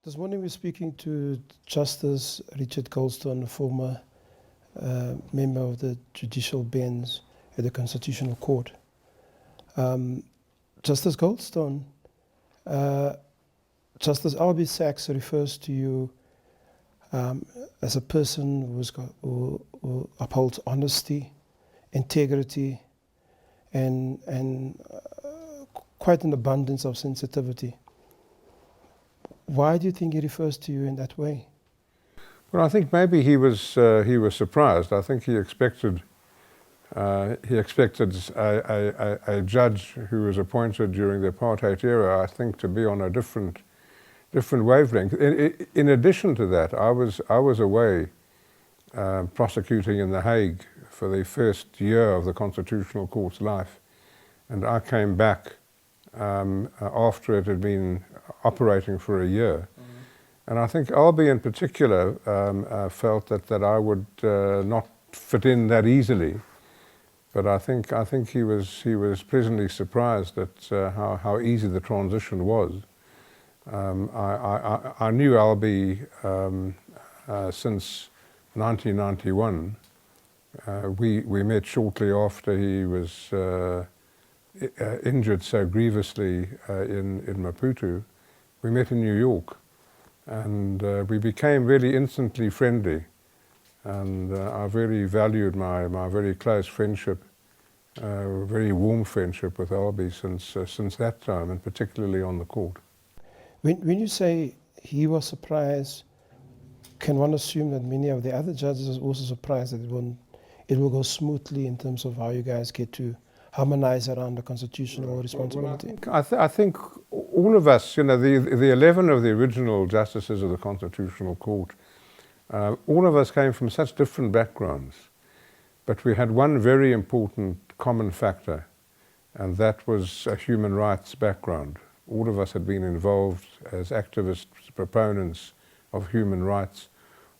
This morning we're speaking to Justice Richard Goldstone, a former member of the judicial bench at the Constitutional Court. Justice Goldstone, Justice Albie Sachs refers to you as a person who upholds honesty, integrity, and quite an abundance of sensitivity. Why do you think he refers to you in that way? Well, I think maybe he was surprised. I think he expected a judge who was appointed during the apartheid era, I think, to be on a different wavelength. In addition to that, I was away prosecuting in The Hague for the first year of the Constitutional Court's life, and I came back after it had been operating for a year. Mm-hmm. And I think Albie in particular felt that I would not fit in that easily. But I think he was pleasantly surprised at how easy the transition was. I knew Albie since 1991. We met shortly after he was injured so grievously in Maputo. We met in New York, and we became really instantly friendly. And I very valued my very close friendship, very warm friendship with Albie since that time, and particularly on the court. When you say he was surprised, can one assume that many of the other judges are also surprised that it will go smoothly in terms of how you guys get to harmonize around the constitutional responsibility? Well, I think all of us, you know, the 11 of the original justices of the Constitutional Court, all of us came from such different backgrounds, but we had one very important common factor, and that was a human rights background. All of us had been involved as activists, proponents of human rights.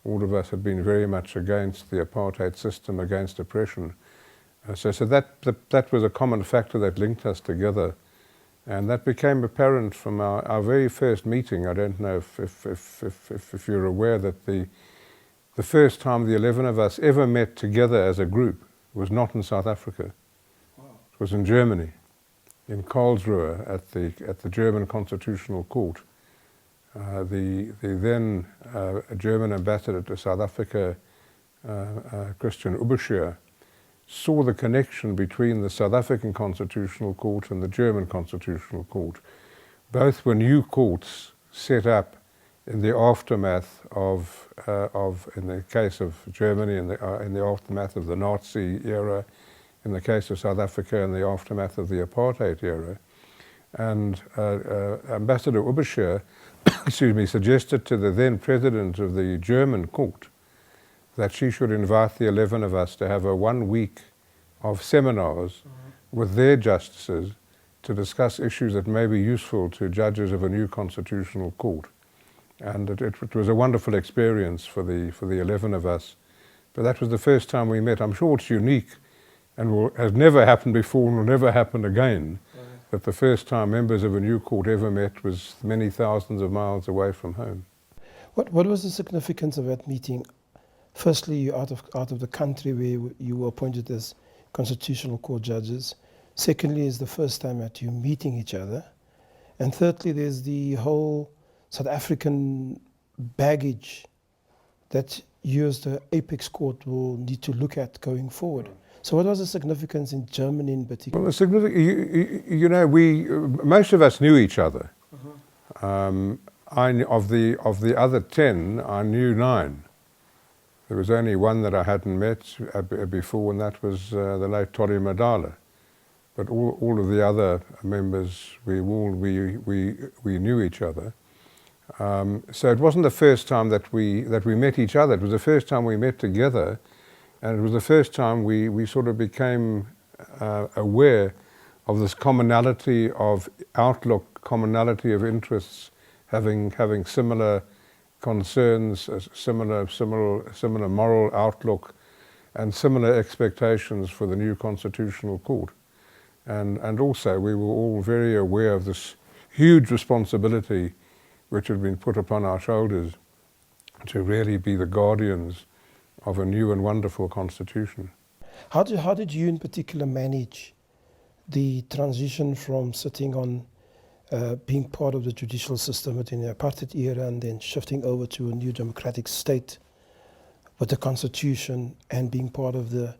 All of us had been very much against the apartheid system, against oppression. So that was a common factor that linked us together, and that became apparent from our very first meeting. I don't know if you're aware that the first time the 11 of us ever met together as a group was not in South Africa. Wow. It was in Germany, in Karlsruhe at the German Constitutional Court. The then German ambassador to South Africa, Christian Oberschär, saw the connection between the South African Constitutional Court and the German Constitutional Court. Both were new courts set up in the aftermath of in the case of Germany, in the aftermath of the Nazi era, in the case of South Africa, in the aftermath of the apartheid era. And Ambassador Oberschär, excuse me, suggested to the then president of the German court that she should invite the 11 of us to have a 1 week of seminars with their justices to discuss issues that may be useful to judges of a new constitutional court. And it was a wonderful experience for the 11 of us. But that was the first time we met. I'm sure it's unique and has never happened before and will never happen again, that the first time members of a new court ever met was many thousands of miles away from home. What was the significance of that meeting? Firstly, you're out of the country where you were appointed as Constitutional Court judges. Secondly, it's the first time that you're meeting each other. And thirdly, there's the whole South African baggage that you as the apex court will need to look at going forward. So what was the significance in Germany in particular? Well, you know, most of us knew each other. Of the other 10, I knew 9. There was only one that I hadn't met before, and that was the late Tori Madala. But all of the other members, we knew each other. So it wasn't the first time that we met each other. It was the first time we met together, and it was the first time we sort of became aware of this commonality of outlook, commonality of interests, having similar concerns, similar moral outlook, and similar expectations for the new Constitutional Court. And also we were all very aware of this huge responsibility which had been put upon our shoulders to really be the guardians of a new and wonderful constitution. How did you in particular manage the transition from sitting on being part of the judicial system within the apartheid era and then shifting over to a new democratic state with the constitution and being part of the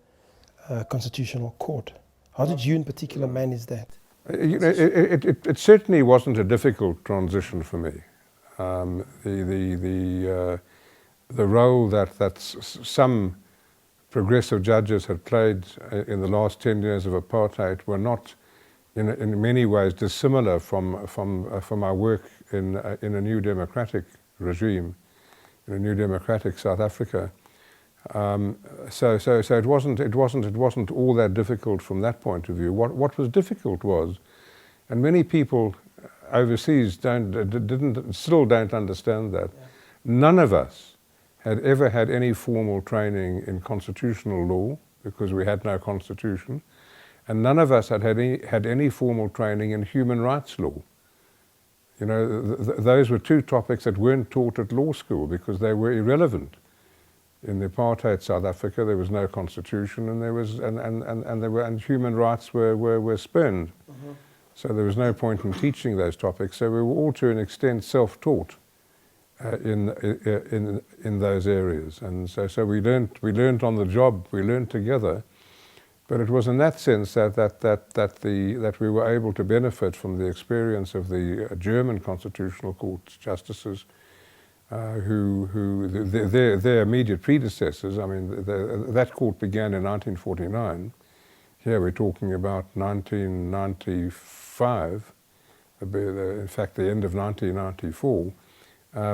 constitutional court? How did you in particular manage that? It certainly wasn't a difficult transition for me. The role that some progressive judges had played in the last 10 years of apartheid were not in many ways dissimilar from our work in a new democratic regime, in a new democratic South Africa. So it wasn't all that difficult from that point of view. What was difficult was, and many people overseas still don't understand that, none of us had ever had any formal training in constitutional law because we had no constitution, and none of us had any formal training in human rights law. You know, those were two topics that weren't taught at law school because they were irrelevant. In the apartheid South Africa, there was no constitution, and and human rights were spurned. Mm-hmm. So there was no point in teaching those topics. So we were all, to an extent, self-taught in those areas, and so we learned on the job. We learned together. But it was in that sense that we were able to benefit from the experience of the German Constitutional Court justices, their immediate predecessors. I mean, that court began in 1949. Here we're talking about 1995. In fact, the end of 1994.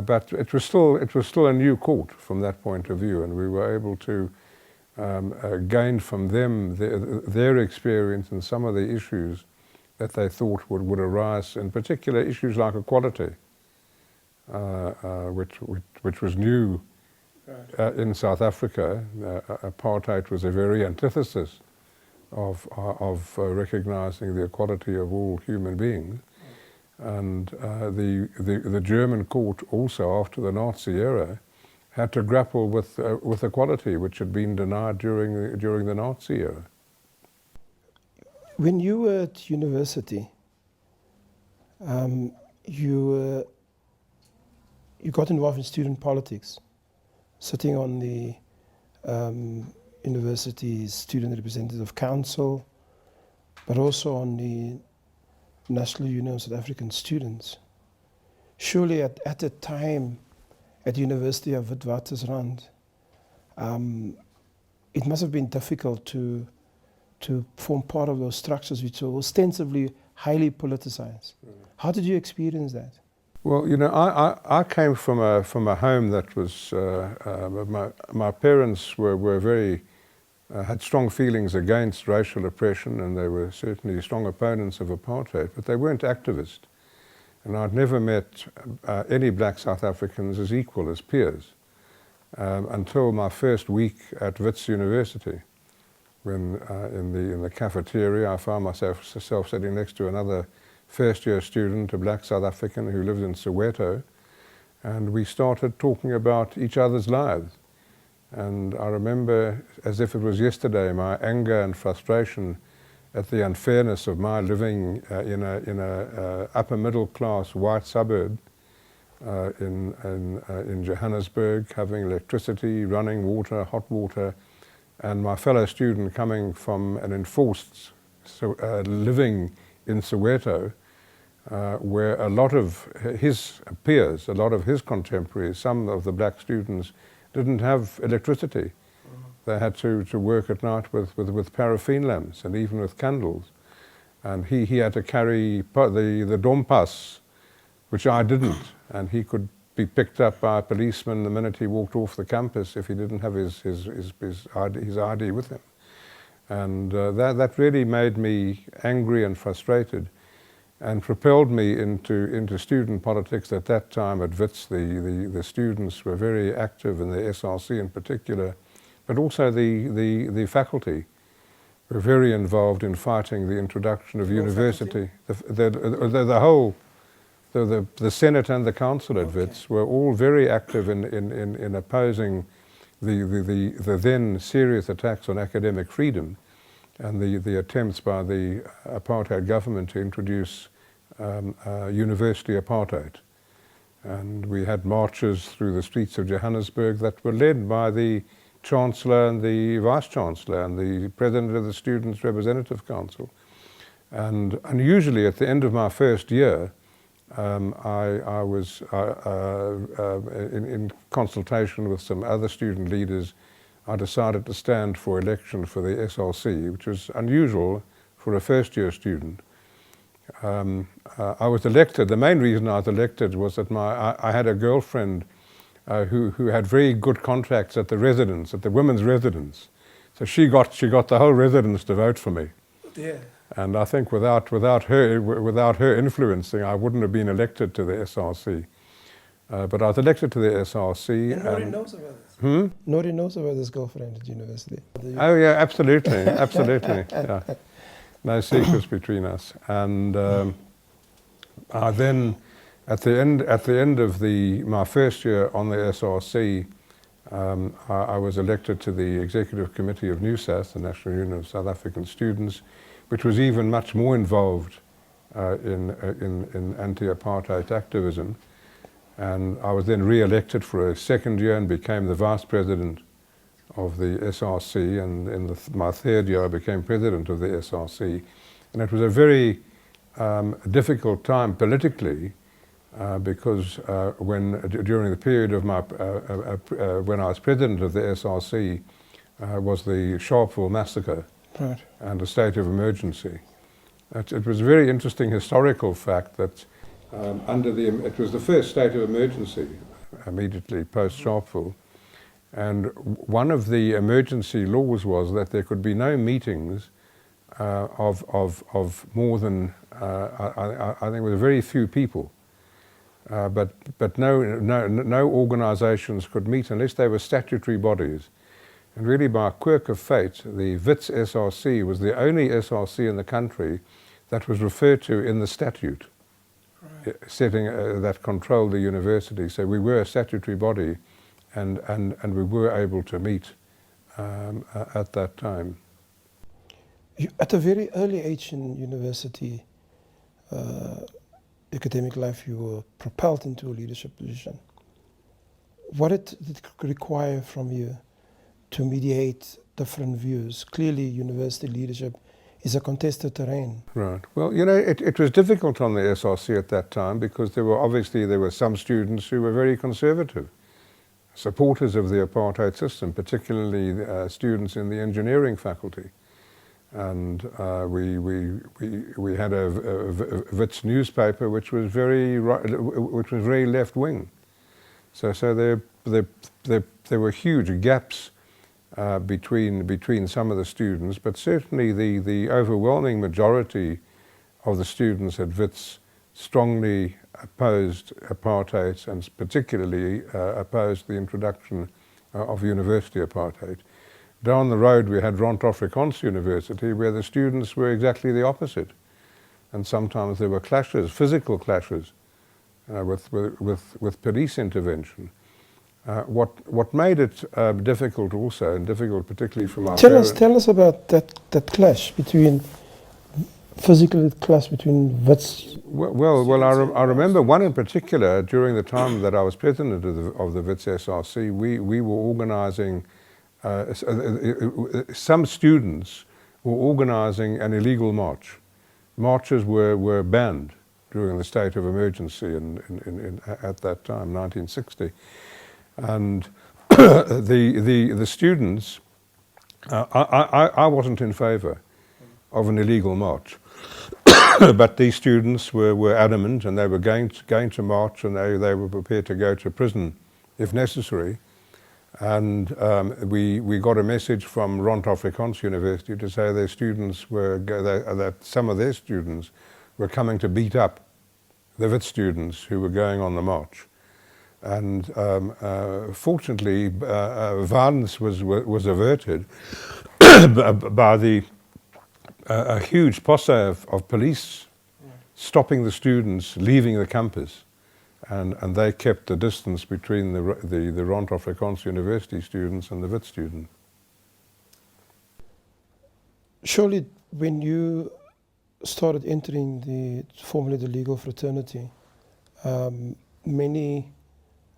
But it was still a new court from that point of view, and we were able to gain from them their experience and some of the issues that they thought would arise, in particular issues like equality, which was new in South Africa. Apartheid was a very antithesis of recognizing the equality of all human beings. And the German court also, after the Nazi era, had to grapple with equality, which had been denied during the Nazi era. When you were at university, you got involved in student politics, sitting on the university's Student Representative Council, but also on the National Union of South African Students. Surely at the time at the University of Witwatersrand, it must have been difficult to form part of those structures which were ostensibly highly politicized. How did you experience that? Well, you know, I came from a home that was my parents were very had strong feelings against racial oppression, and they were certainly strong opponents of apartheid, but they weren't activists. And I'd never met any black South Africans as equal, as peers, until my first week at Wits University, when in the cafeteria I found myself sitting next to another first-year student, a black South African who lived in Soweto, and we started talking about each other's lives. And I remember, as if it was yesterday, my anger and frustration at the unfairness of my living in a upper middle class white suburb in Johannesburg, having electricity, running water, hot water, and my fellow student coming from an enforced living in Soweto, where a lot of his peers, a lot of his contemporaries, some of the black students didn't have electricity. They had to work at night with paraffin lamps and even with candles. And he had to carry the dompas, which I didn't. And he could be picked up by a policeman the minute he walked off the campus if he didn't have his ID with him. And that really made me angry and frustrated, and propelled me into student politics. At that time at Wits, the students were very active in the SRC in particular, but also the faculty were very involved in fighting the introduction of university. The the Senate and the Council at Wits were all very active in opposing the then serious attacks on academic freedom and the attempts by the apartheid government to introduce university apartheid. And we had marches through the streets of Johannesburg that were led by the Chancellor and the Vice-Chancellor and the President of the Students' Representative Council. And unusually, at the end of my first year, I was in consultation with some other student leaders. I decided to stand for election for the SRC, which was unusual for a first-year student. I was elected. The main reason I was elected was that I had a girlfriend who had very good contacts at the residence, at the women's residence. So she got the whole residence to vote for me. Yeah. And I think without her influencing, I wouldn't have been elected to the SRC. But I was elected to the SRC. And nobody knows about this. Nobody knows about this girlfriend at university. Oh yeah, absolutely, absolutely. Yeah. No secrets between us. And I then, at the end of my first year on the SRC, I was elected to the Executive Committee of NUSAS, the National Union of South African Students, which was even much more involved in anti-apartheid activism. And I was then re-elected for a second year and became the Vice President of the SRC, and in my third year I became President of the SRC. And it was a very difficult time politically because during the period of when I was President of the SRC was the Sharpeville massacre. Right. And a state of emergency. It was a very interesting historical fact that it was the first state of emergency immediately post-Sharpeville, and one of the emergency laws was that there could be no meetings of more than I think it was very few people, but no organisations could meet unless they were statutory bodies. And really, by a quirk of fate, the Wits SRC was the only SRC in the country that was referred to in the statute, right, setting that controlled the university. So we were a statutory body, and we were able to meet at that time. At a very early age in university academic life, you were propelled into a leadership position. What did it require from you to mediate different views? Clearly, university leadership is a contested terrain. Right. Well, you know, it was difficult on the SRC at that time because there were some students who were very conservative, supporters of the apartheid system, particularly students in the engineering faculty. And we had a Wits newspaper which was very left wing. So there were huge gaps between some of the students, but certainly the overwhelming majority of the students at Wits strongly opposed apartheid and particularly opposed the introduction of university apartheid. Down the road we had Rond-Afrikaans University, where the students were exactly the opposite, and sometimes there were clashes, physical clashes, with police intervention. What made it difficult also, and difficult particularly for my parents... Tell us about that clash between, physical clash between Wits... Well, I remember one in particular, during the time that I was president of the Wits SRC, we were organising, some students were organising an illegal march. Marches were banned during the state of emergency at that time, 1960. And the students, I wasn't in favour of an illegal march, but these students were adamant, and they were going to march, and they were prepared to go to prison if necessary. And we got a message from Rond-Afrikaans University to say their students that some of their students were coming to beat up the Wits students who were going on the march. And fortunately, violence was averted by a huge posse of police stopping the students leaving the campus, and they kept the distance between the Rand Afrikaans University students and the Wit students. Surely, when you started entering formerly the legal fraternity, many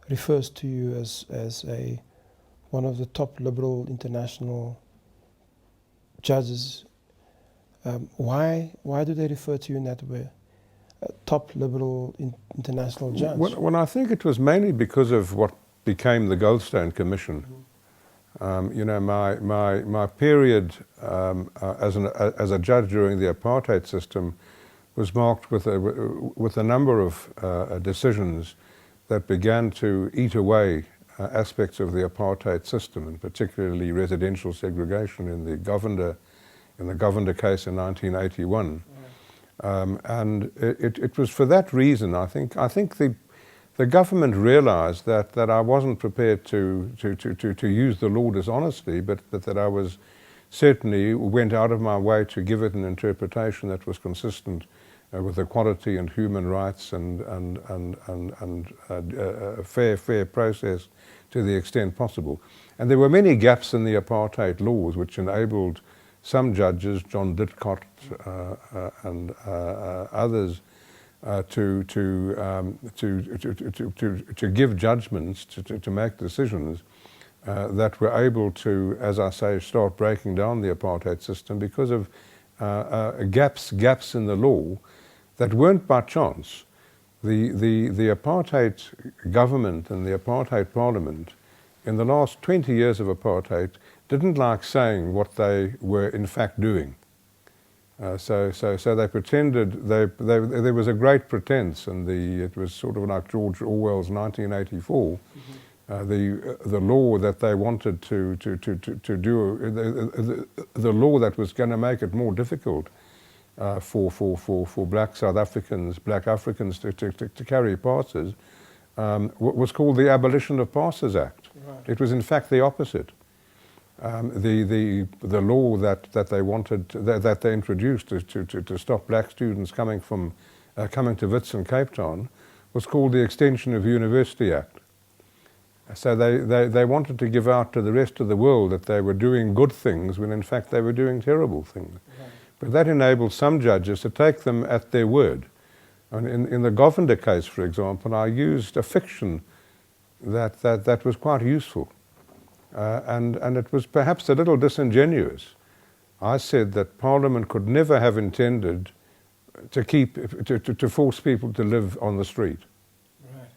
refers to you as one of the top liberal international judges. Why do they refer to you in that way? A top liberal international judge? Well, I think it was mainly because of what became the Goldstone Commission. You know, my period as a judge during the apartheid system was marked with a number of decisions that began to eat away aspects of the apartheid system, and particularly residential segregation in the Govender case in 1981. And it was for that reason, I think the government realized that I wasn't prepared to use the law dishonestly, but that I was certainly went out of my way to give it an interpretation that was consistent with equality and human rights and a fair process to the extent possible. And there were many gaps in the apartheid laws which enabled some judges, John Didcot and others, to give judgments, to make decisions that were able to, as I say, start breaking down the apartheid system because of gaps in the law that weren't by chance. The apartheid government and the apartheid parliament in the last 20 years of apartheid didn't like saying what they were in fact doing. So they pretended, there was a great pretense, and it was sort of like George Orwell's 1984, the law that they wanted to do, the law that was going to make it more difficult for black South Africans, black Africans to carry passes, was called the Abolition of Passes Act. Right. It was in fact the opposite. The law that they wanted, that they introduced to stop black students coming to Wits in Cape Town, was called the Extension of University Act. So they wanted to give out to the rest of the world that they were doing good things when in fact they were doing terrible things. Right. But that enabled some judges to take them at their word. And in the Govender case, for example, I used a fiction that was quite useful. And it was perhaps a little disingenuous. I said that Parliament could never have intended to force people to live on the street. Right.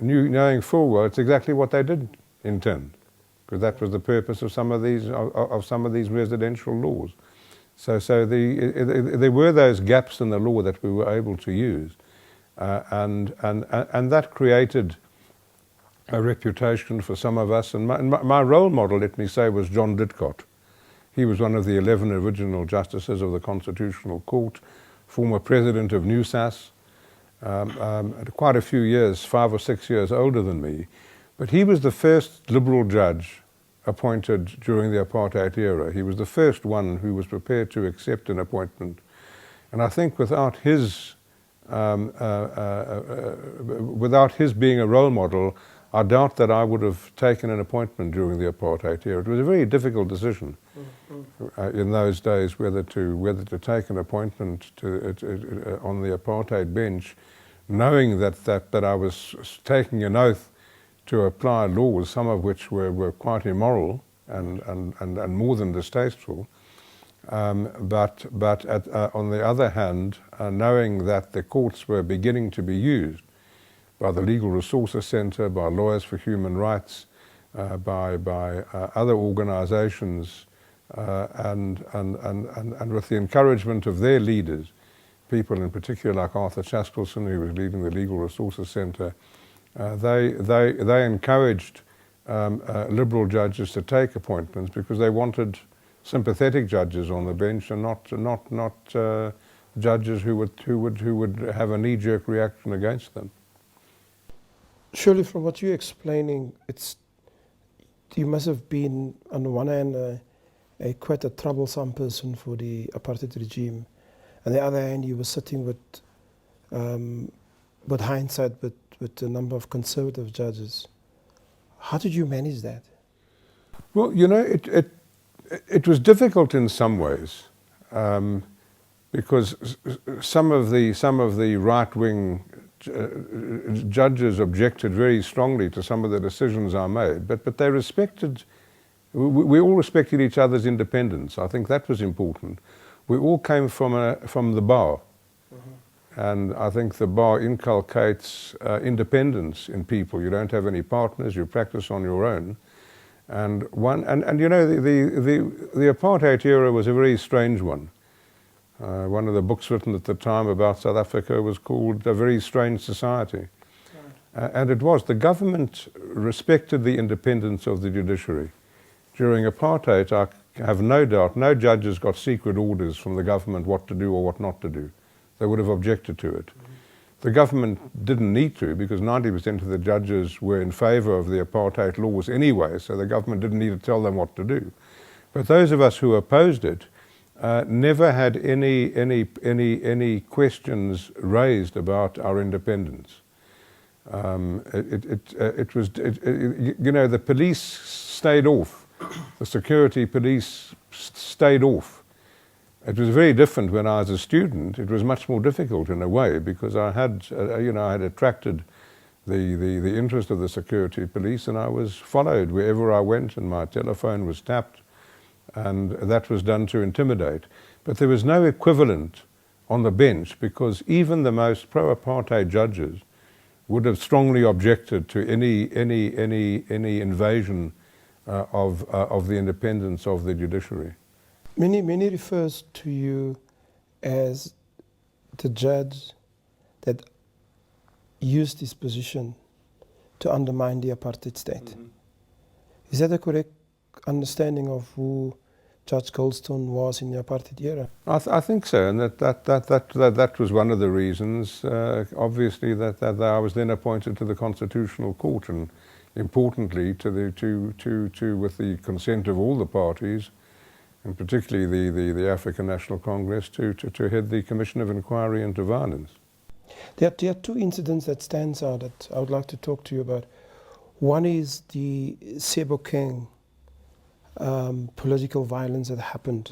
Knowing full well it's exactly what they did intend, because that was the purpose of some of these residential laws. So there were those gaps in the law that we were able to use, and that created a reputation for some of us. And my role model, let me say, was John Didcot. He was one of the 11 original justices of the Constitutional Court, former president of NUSAS, quite a few years, 5 or 6 years older than me. But he was the first liberal judge appointed during the apartheid era. He was the first one who was prepared to accept an appointment. And I think without his being a role model, I doubt that I would have taken an appointment during the apartheid era. It was a very difficult decision in those days whether to take an appointment on the apartheid bench, knowing that I was taking an oath to apply laws, some of which were quite immoral and more than distasteful. But on the other hand, knowing that the courts were beginning to be used by the Legal Resources Centre, by Lawyers for Human Rights, by other organisations, and with the encouragement of their leaders, people in particular like Arthur Chastelson, who was leading the Legal Resources Centre, they encouraged liberal judges to take appointments because they wanted sympathetic judges on the bench and not judges who would have a knee-jerk reaction against them. Surely, from what you're explaining, you must have been, on the one hand, quite a troublesome person for the apartheid regime. On the other hand, you were sitting with with hindsight, with the number of conservative judges. How did you manage that? Well, you know, it was difficult in some ways, because some of the right-wing judges objected very strongly to some of the decisions I made, but they respected. We all respected each other's independence. I think that was important. We all came from the bar, and I think the bar inculcates independence in people. You don't have any partners. You practice on your own. And you know, the apartheid era was a very strange one. One of the books written at the time about South Africa was called A Very Strange Society. And it was. The government respected the independence of the judiciary. During apartheid, I have no doubt, no judges got secret orders from the government what to do or what not to do. They would have objected to it. The government didn't need to, because 90% of the judges were in favour of the apartheid laws anyway, so the government didn't need to tell them what to do. But those of us who opposed it never had any questions raised about our independence. You know, the police stayed off. The security police stayed off. It was very different when I was a student. It was much more difficult in a way, because I had, you know, I had attracted the interest of the security police, and I was followed wherever I went, and my telephone was tapped, and that was done to intimidate. But there was no equivalent on the bench, because even the most pro-apartheid judges would have strongly objected to any invasion of the independence of the judiciary. Many refers to you as the judge that used his position to undermine the apartheid state. Is that a correct understanding of who Judge Goldstone was in the apartheid era? I think so, and that was one of the reasons. Obviously, that I was then appointed to the Constitutional Court, and importantly, with the consent of all the parties, and particularly the African National Congress, to head the Commission of Inquiry into Violence. There are two incidents that stands out that I would like to talk to you about. One is the Sebokeng political violence that happened,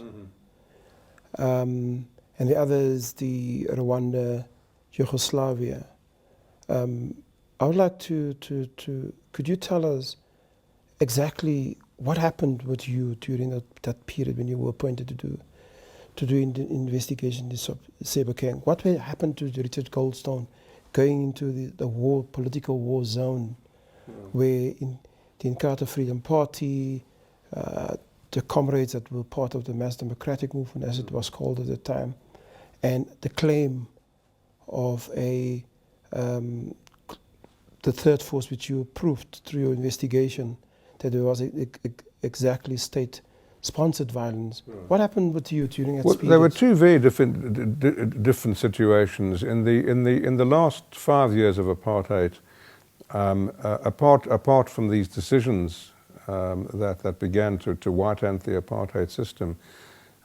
and the other is the Rwanda, Yugoslavia. I would like to could you tell us exactly what happened with you during that period when you were appointed to do the investigation in Sebokeng? What happened to Richard Goldstone going into the war, political war zone, where in the Inkatha Freedom Party, the comrades that were part of the Mass Democratic Movement, as it was called at the time, and the claim of the third force, which you proved through your investigation, that there was exactly state-sponsored violence. What happened with you during that period? There were two very different situations. In the last 5 years of apartheid, apart from these decisions that began to white-ant the apartheid system,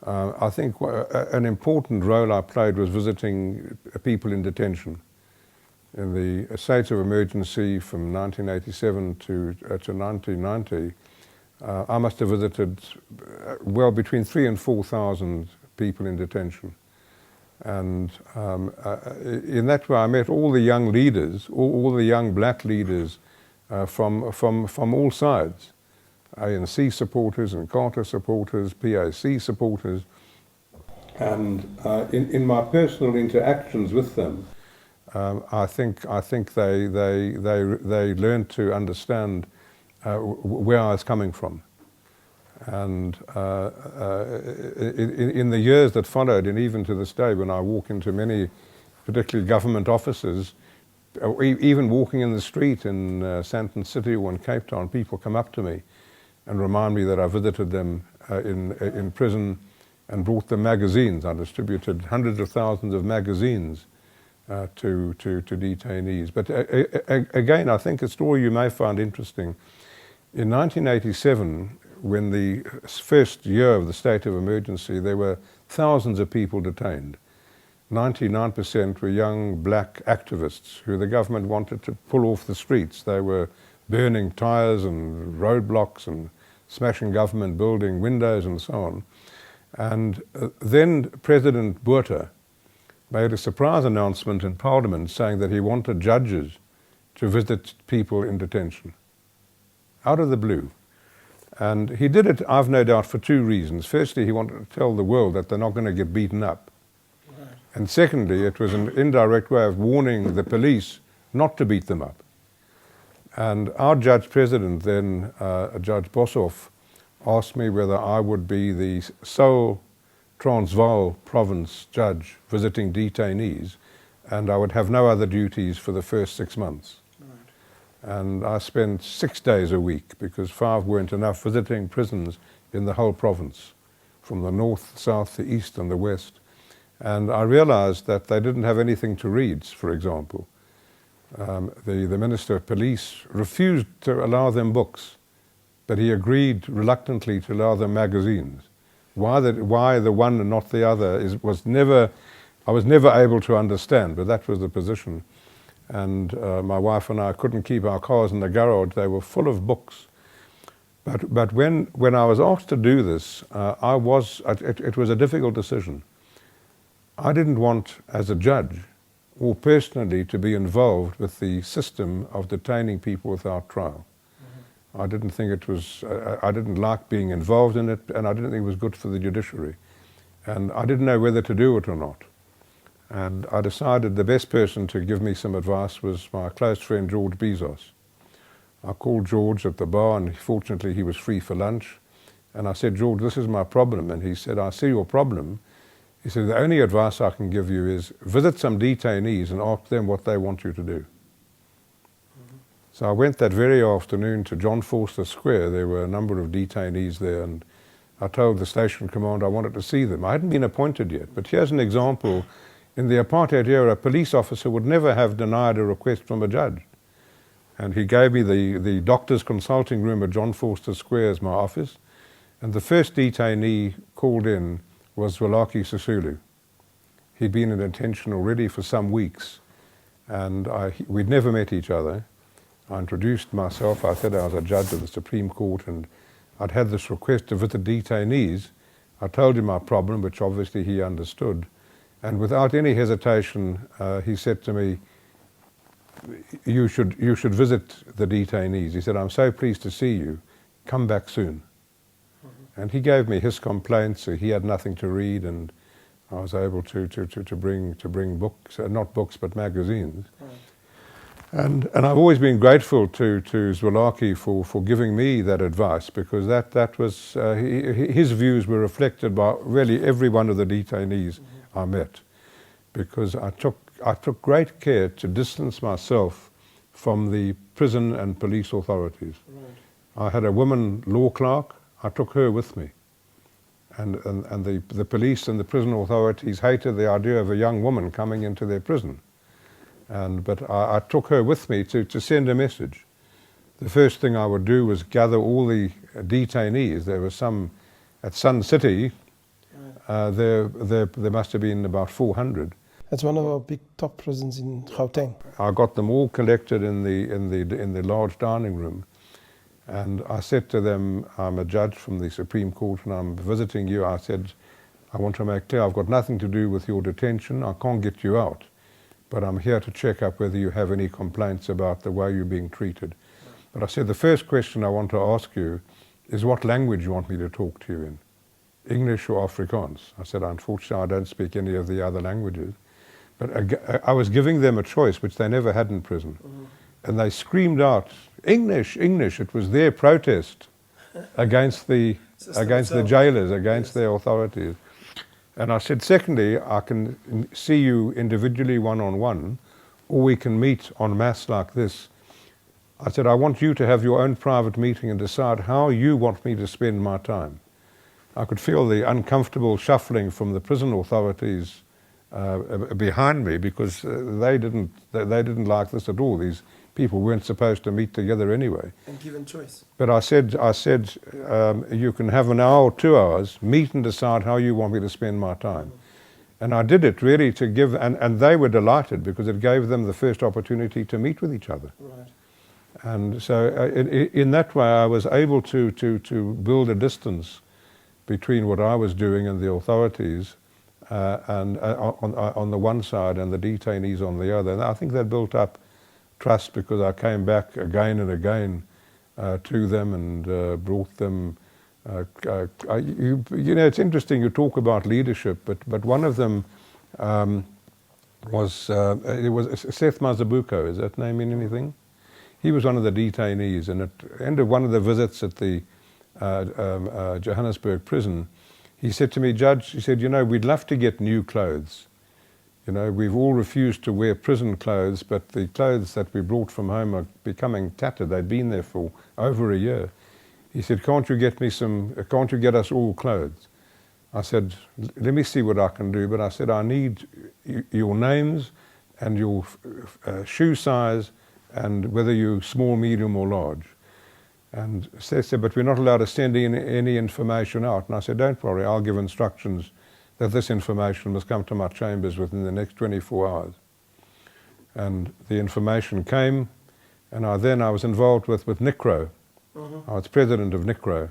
I think an important role I played was visiting people in detention. In the state of emergency from 1987 to 1990, I must have visited well between 3,000 and 4,000 people in detention. And in that way I met all the young leaders, all the young black leaders from all sides. ANC supporters, and Carter supporters, PAC supporters. And in my personal interactions with them, I think they learned to understand where I was coming from, and in the years that followed, and even to this day, when I walk into many, particularly government offices, or even walking in the street in Sandton City or in Cape Town, people come up to me and remind me that I visited them in prison and brought them magazines. I distributed hundreds of thousands of magazines to detainees. But again, I think a story you may find interesting. In 1987, when the first year of the state of emergency, there were thousands of people detained. 99% were young black activists who the government wanted to pull off the streets. They were burning tyres and roadblocks and smashing government building windows and so on. And then President Botha made a surprise announcement in Parliament saying that he wanted judges to visit people in detention, out of the blue. And he did it, I've no doubt, for two reasons. Firstly, he wanted to tell the world that they're not going to get beaten up. Right. And secondly, it was an indirect way of warning the police not to beat them up. And our judge president then, Judge Boshoff, asked me whether I would be the sole Transvaal province judge visiting detainees, and I would have no other duties for the first 6 months. Right. And I spent 6 days a week, because 5 weren't enough, visiting prisons in the whole province, from the north, south, the east and the west. And I realized that they didn't have anything to read, for example. The Minister of Police refused to allow them books, but he agreed reluctantly to allow them magazines. Why the one and not the other I was never able to understand, but that was the position. And my wife and I couldn't keep our cars in the garage. They were full of books. But when I was asked to do this, it was a difficult decision. I didn't want, as a judge, or personally, to be involved with the system of detaining people without trial. I didn't think it was, I didn't like being involved in it, and I didn't think it was good for the judiciary. And I didn't know whether to do it or not. And I decided the best person to give me some advice was my close friend George Bezos. I called George at the bar, and fortunately he was free for lunch. And I said, George, this is my problem. And he said, I see your problem. He said, the only advice I can give you is visit some detainees and ask them what they want you to do. So I went that very afternoon to John Forster Square. There were a number of detainees there, and I told the station commander I wanted to see them. I hadn't been appointed yet, but here's an example. In the apartheid era, a police officer would never have denied a request from a judge. And he gave me the doctor's consulting room at John Forster Square as my office. And the first detainee called in was Zwelaki Sisulu. He'd been in detention already for some weeks, and we'd never met each other. I introduced myself. I said I was a judge of the Supreme Court, and I'd had this request to visit detainees. I told him my problem, which obviously he understood. And without any hesitation, he said to me, you should visit the detainees. He said, I'm so pleased to see you. Come back soon. And he gave me his complaints. He had nothing to read, and I was able to bring books, not books, but magazines. Right. And I've always been grateful to Zwelaki for giving me that advice, because that was his views were reflected by really every one of the detainees I met, because I took great care to distance myself from the prison and police authorities. Right. I had a woman law clerk. I took her with me, and the police and the prison authorities hated the idea of a young woman coming into their prison. But I took her with me to send a message. The first thing I would do was gather all the detainees. There were some at Sun City. There must have been about 400. That's one of our big top prisons in Gauteng. I got them all collected in the large dining room, and I said to them, I'm a judge from the Supreme Court and I'm visiting you. I said, I want to make clear I've got nothing to do with your detention. I can't get you out. But I'm here to check up whether you have any complaints about the way you're being treated. But I said, the first question I want to ask you is what language you want me to talk to you in, English or Afrikaans? I said, unfortunately, I don't speak any of the other languages. But I was giving them a choice, which they never had in prison. And they screamed out, English, English. It was their protest against the jailers, against their authorities. And I said, secondly, I can see you individually one-on-one, or we can meet en masse like this. I said, I want you to have your own private meeting and decide how you want me to spend my time. I could feel the uncomfortable shuffling from the prison authorities behind me, because they didn't like this at all. These people weren't supposed to meet together anyway. And given choice. But I said, you can have an hour or 2 hours, meet and decide how you want me to spend my time. And I did it really to give, and they were delighted because it gave them the first opportunity to meet with each other. Right. And so in that way I was able to build a distance between what I was doing and the authorities and on the one side and the detainees on the other. And I think that built up trust because I came back again and again to them and brought them. You know, it's interesting you talk about leadership, but one of them was Seth Mazabuko. Does that name mean anything? He was one of the detainees, and at the end of one of the visits at the Johannesburg prison, he said to me, "Judge," he said, "you know, we'd love to get new clothes. You know, we've all refused to wear prison clothes, but the clothes that we brought from home are becoming tattered. They've been there for over a year." He said, can't you get us all clothes? I said, "Let me see what I can do," but I said, "I need your names and your shoe size and whether you're small, medium or large." And Seth said, "But we're not allowed to send any information out." And I said, "Don't worry, I'll give instructions that this information must come to my chambers within the next 24 hours. And the information came, and I was involved with NICRO. I was president of NICRO.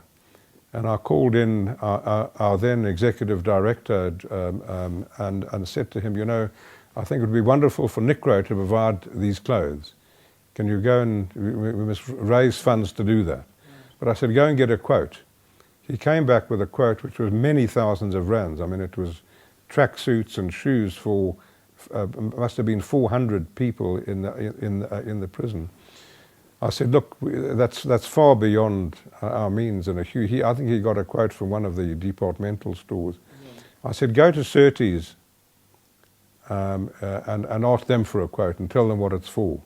And I called in our then executive director and said to him, "You know, I think it would be wonderful for NICRO to provide these clothes. Can you go and we must raise funds to do that." But I said, "Go and get a quote." He came back with a quote which was many thousands of rands. I mean, it was tracksuits and shoes for must have been 400 people in the prison. I said, "Look, that's far beyond our means." And I think he got a quote from one of the departmental stores. I said, "Go to Surtees and ask them for a quote and tell them what it's for."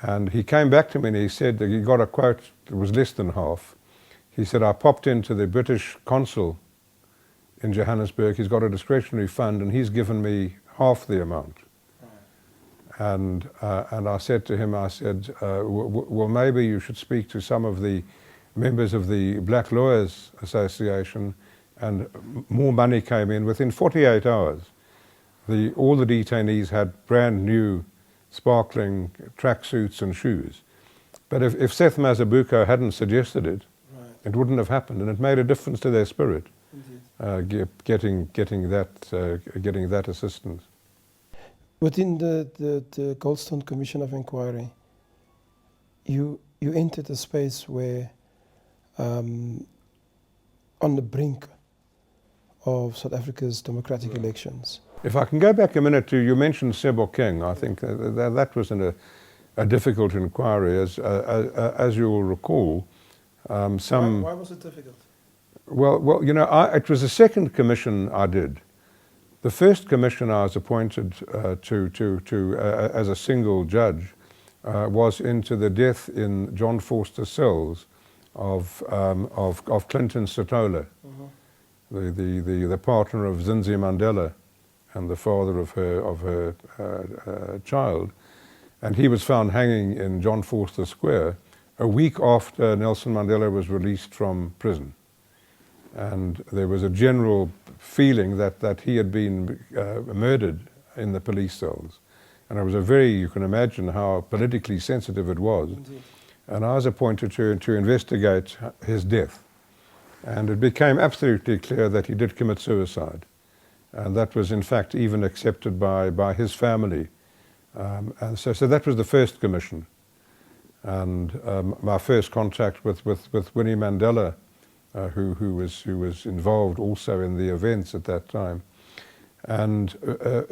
And he came back to me and he said that he got a quote that was less than half. He said, "I popped into the British consul in Johannesburg. He's got a discretionary fund and he's given me half the amount." And I said to him, well, maybe you should speak to some of the members of the Black Lawyers Association. And more money came in. Within 48 hours, all the detainees had brand new sparkling tracksuits and shoes. But if Seth Mazabuko hadn't suggested it, it wouldn't have happened. And it made a difference to their spirit, getting that assistance. Within the Goldstone Commission of Inquiry, you entered a space where, on the brink of South Africa's democratic elections. If I can go back a minute to, you mentioned Sebokeng. I think that was a difficult inquiry, as you will recall. Why was it difficult? Well, you know, it was the second commission I did. The first commission I was appointed as a single judge was into the death in John Forster's cells of Clinton Sitola, the partner of Zinzi Mandela and the father of her child. And he was found hanging in John Forster Square a week after Nelson Mandela was released from prison. And there was a general feeling that he had been murdered in the police cells. And it was you can imagine how politically sensitive it was. Indeed. And I was appointed to investigate his death. And it became absolutely clear that he did commit suicide. And that was in fact even accepted by his family. And so that was the first commission. And my first contact with Winnie Mandela, who was involved also in the events at that time. And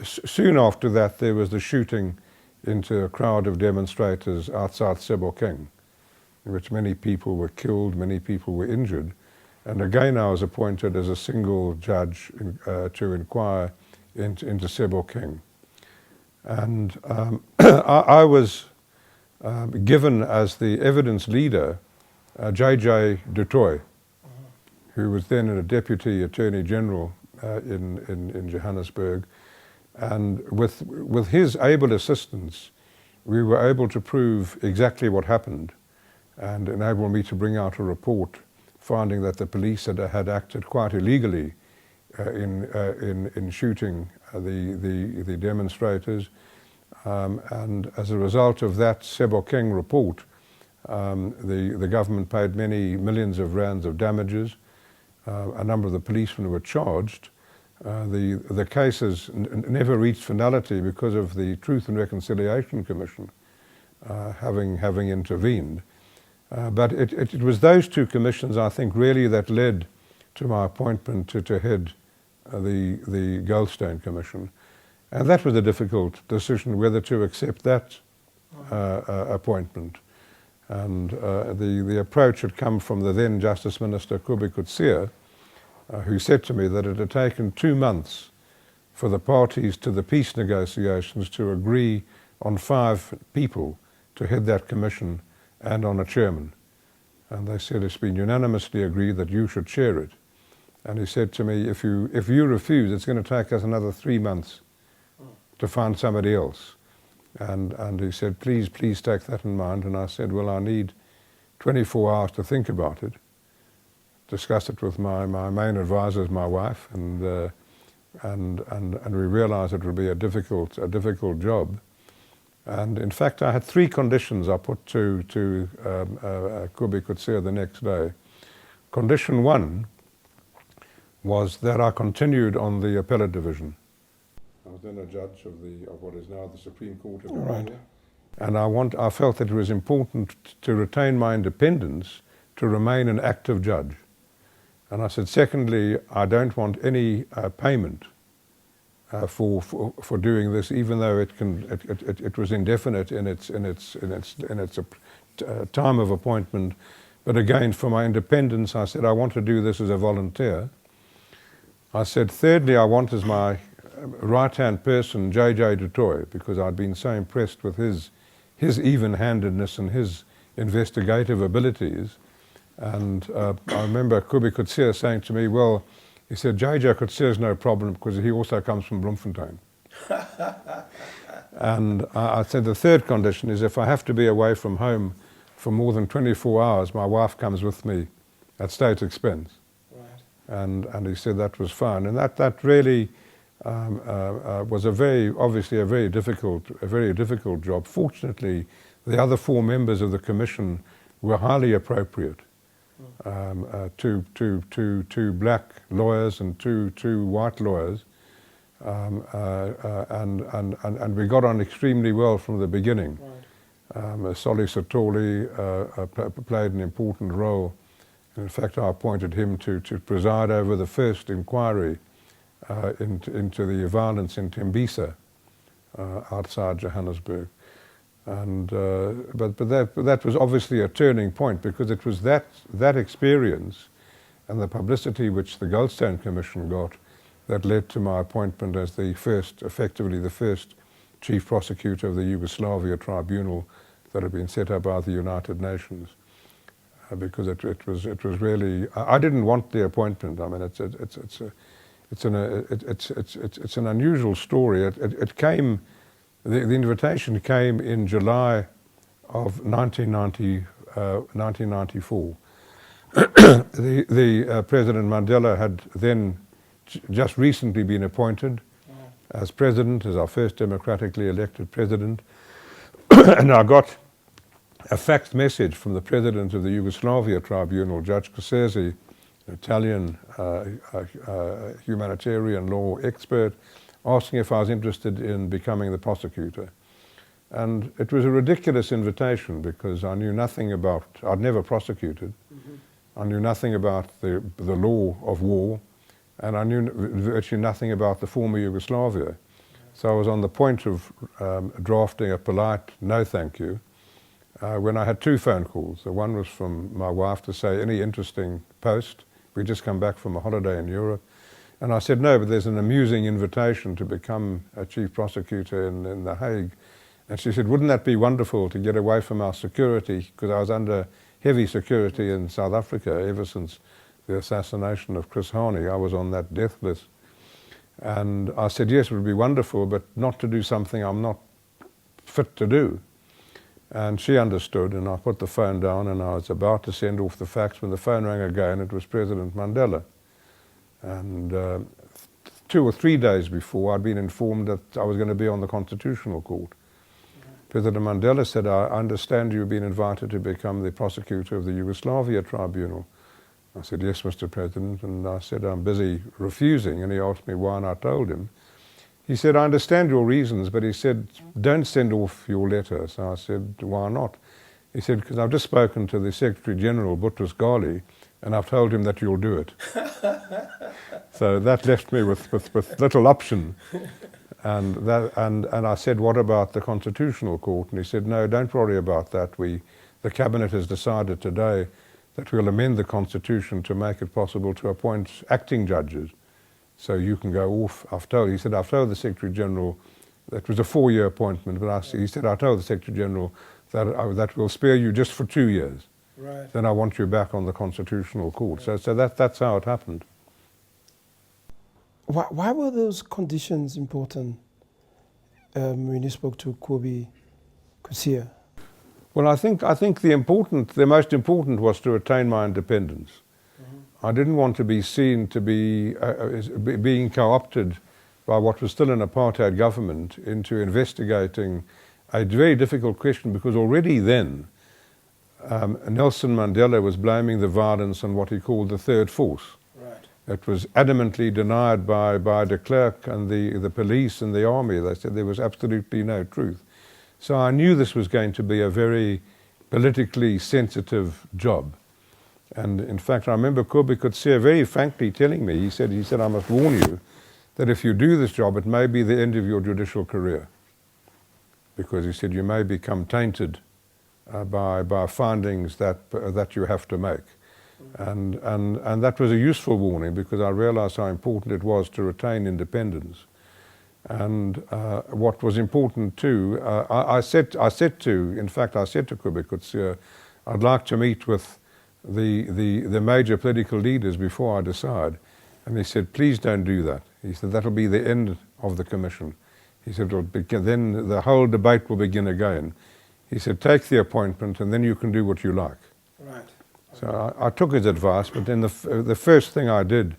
soon after that there was the shooting into a crowd of demonstrators outside Sebokeng, in which many people were killed, many people were injured. And again I was appointed as a single judge to inquire into Sebokeng. And I was given as the evidence leader J.J. du Toit, who was then a deputy attorney general in Johannesburg. And with his able assistance, we were able to prove exactly what happened and enable me to bring out a report finding that the police had acted quite illegally in shooting the demonstrators. And as a result of that Sebokeng report, the government paid many millions of rands of damages. A number of the policemen were charged. The cases never reached finality because of the Truth and Reconciliation Commission having intervened. But it was those two commissions, I think, really that led to my appointment to head the Goldstone Commission. And that was a difficult decision whether to accept that appointment. And the approach had come from the then Justice Minister Kobie Coetzee, who said to me that it had taken 2 months for the parties to the peace negotiations to agree on 5 people to head that commission and on a chairman. And they said it's been unanimously agreed that you should chair it. And he said to me, if you refuse, it's going to take us another 3 months to find somebody else. And he said, please take that in mind. And I said, well, I need 24 hours to think about it, discuss it with my main advisors, my wife, and we realized it would be a difficult job. And in fact, I had 3 conditions I put to Kobie Coetzee the next day. Condition 1 was that I continued on the appellate division. I was then a judge of what is now the Supreme Court of India. And I felt that it was important to retain my independence, to remain an active judge. And I said, secondly, I don't want any payment for doing this, even though it was indefinite in its time of appointment. But again, for my independence, I said I want to do this as a volunteer. I said, thirdly, I want as my right-hand person J.J. du Toit, because I'd been so impressed with his even-handedness and his investigative abilities. And I remember Kobie Coetzee saying to me, well, he said, J.J. Coetzee is no problem because he also comes from Bloemfontein. And I said the third condition is if I have to be away from home for more than 24 hours, my wife comes with me at state expense. Right. And he said that was fine. And that really was obviously a very difficult job. Fortunately, the other 4 members of the commission were highly appropriate. 2 black lawyers and two white lawyers, and we got on extremely well from the beginning. Right. Solly Satoli played an important role. In fact, I appointed him to preside over the first inquiry into the violence in Tembisa outside Johannesburg. And but that was obviously a turning point, because it was that experience and the publicity which the Goldstone Commission got that led to my appointment as effectively the first chief prosecutor of the Yugoslavia tribunal that had been set up by the United Nations. Because it was really, I didn't want the appointment. I mean, it's an unusual story. It came. The invitation came in July of 1994. President Mandela had then just recently been appointed as president, as our first democratically elected president. And I got a faxed message from the president of the Yugoslavia Tribunal, Judge Corsesi, an Italian humanitarian law expert, asking if I was interested in becoming the prosecutor. And it was a ridiculous invitation because I knew nothing about, I'd never prosecuted. I knew nothing about the law of war, and I knew virtually nothing about the former Yugoslavia. So I was on the point of drafting a polite no thank you when I had 2 phone calls. The one was from my wife to say, any interesting post? We'd just come back from a holiday in Europe. And I said, no, but there's an amusing invitation to become a chief prosecutor in The Hague. And she said, wouldn't that be wonderful to get away from our security? Because I was under heavy security in South Africa ever since the assassination of Chris Hani. I was on that death list. And I said, yes, it would be wonderful, but not to do something I'm not fit to do. And she understood, and I put the phone down, and I was about to send off the fax when the phone rang again. It was President Mandela. And 2 or 3 days before, I'd been informed that I was going to be on the Constitutional Court. President Mandela said, I understand you've been invited to become the prosecutor of the Yugoslavia Tribunal. I said, yes, Mr. President. And I said, I'm busy refusing. And he asked me why, and I told him. He said, I understand your reasons, but he said, don't send off your letter. So I said, why not? He said, because I've just spoken to the Secretary General, Boutros Ghali, and I've told him that you'll do it. So that left me with little option. And I said, what about the Constitutional Court? And he said, no, don't worry about that. The Cabinet has decided today that we'll amend the Constitution to make it possible to appoint acting judges. So you can go off. He said, I've told the Secretary General, that was a 4-year appointment, but he said, I told the Secretary General that will spare you just for 2 years. Right. Then I want you back on the Constitutional Court. So that's how it happened. Why were those conditions important when you spoke to Kobie Coetzee? Well, I think the most important was to retain my independence. Mm-hmm. I didn't want to be seen to be being co-opted by what was still an apartheid government into investigating a very difficult question, because already then Nelson Mandela was blaming the violence on what he called the third force. It was adamantly denied by de Klerk and the police and the army. They said there was absolutely no truth. So I knew this was going to be a very politically sensitive job. And in fact, I remember Kobie Coetzee very frankly telling me, he said, I must warn you that if you do this job, it may be the end of your judicial career. Because he said you may become tainted by findings that you have to make. And that was a useful warning, because I realized how important it was to retain independence. And what was important too, I said to Kobie Coetzee, I'd like to meet with the major political leaders before I decide. And he said, please don't do that. He said, that'll be the end of the commission. He said, then the whole debate will begin again. He said, take the appointment and then you can do what you like. Right. So I took his advice, but then the first thing I did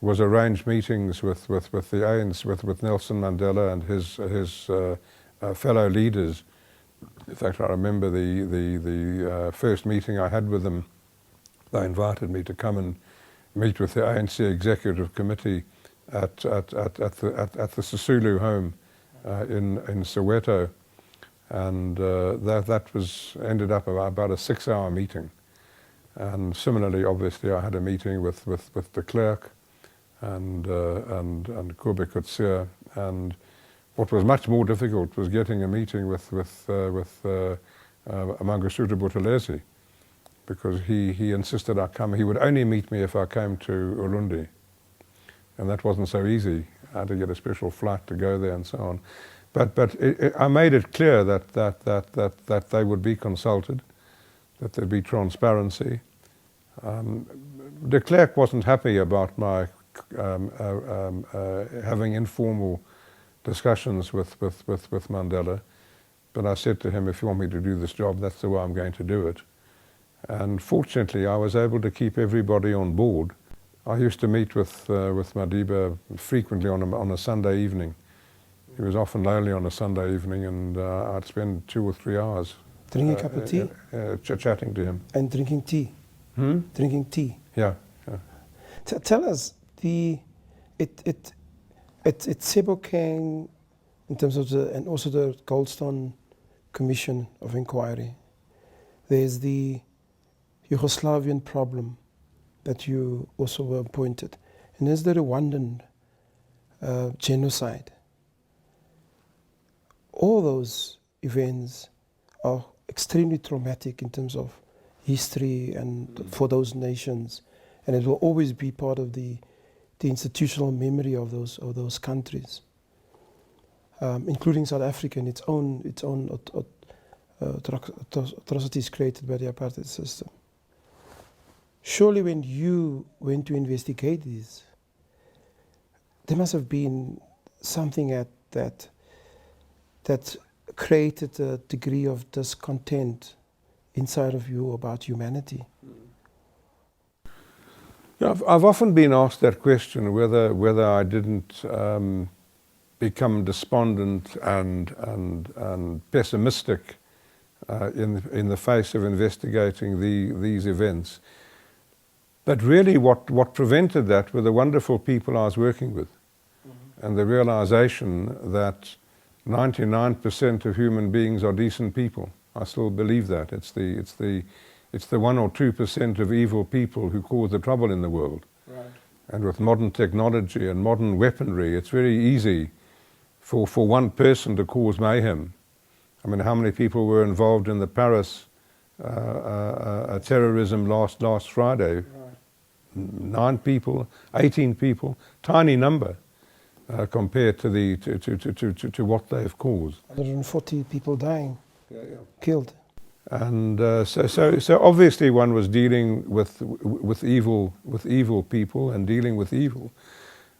was arrange meetings with the ANC, with Nelson Mandela and his fellow leaders. In fact, I remember the first meeting I had with them. They invited me to come and meet with the ANC Executive Committee at the Sisulu home in Soweto, and that ended up about a 6-hour meeting. And similarly, obviously, I had a meeting with de Klerk and Kobie Coetzee, and what was much more difficult was getting a meeting with Mangosuthu Buthelezi, because he insisted I come. He would only meet me if I came to Urundi, and that wasn't so easy. I had to get a special flight to go there and so on. But I made it clear that they would be consulted, that there'd be transparency. De Klerk wasn't happy about my having informal discussions with Mandela, but I said to him, if you want me to do this job, that's the way I'm going to do it. And fortunately, I was able to keep everybody on board. I used to meet with Madiba frequently on a Sunday evening. He was often lonely on a Sunday evening, and I'd spend 2 or 3 hours drinking a cup of tea? Chatting to him. And drinking tea? Drinking tea? Yeah. Tell us, it's Sebokeng, in terms of and also the Goldstone Commission of Inquiry. There's the Yugoslavian problem that you also were appointed. And there's the Rwandan genocide. All those events are extremely traumatic in terms of history and for those nations, and it will always be part of the institutional memory of those countries, including South Africa and its own atrocities created by the apartheid system. Surely, when you went to investigate these, there must have been something that created a degree of discontent inside of you about humanity. Yeah, I've often been asked that question, whether I didn't become despondent and pessimistic in the face of investigating these events. But really what prevented that were the wonderful people I was working with, and the realization that 99% of human beings are decent people. I still believe that. It's the 1 or 2% of evil people who cause the trouble in the world. Right. And with modern technology and modern weaponry, it's very easy for one person to cause mayhem. I mean, how many people were involved in the Paris terrorism last Friday? Right. 9 people, 18 people, tiny number compared to what they've caused. 140 people dying, killed. And so obviously one was dealing with evil people and dealing with evil,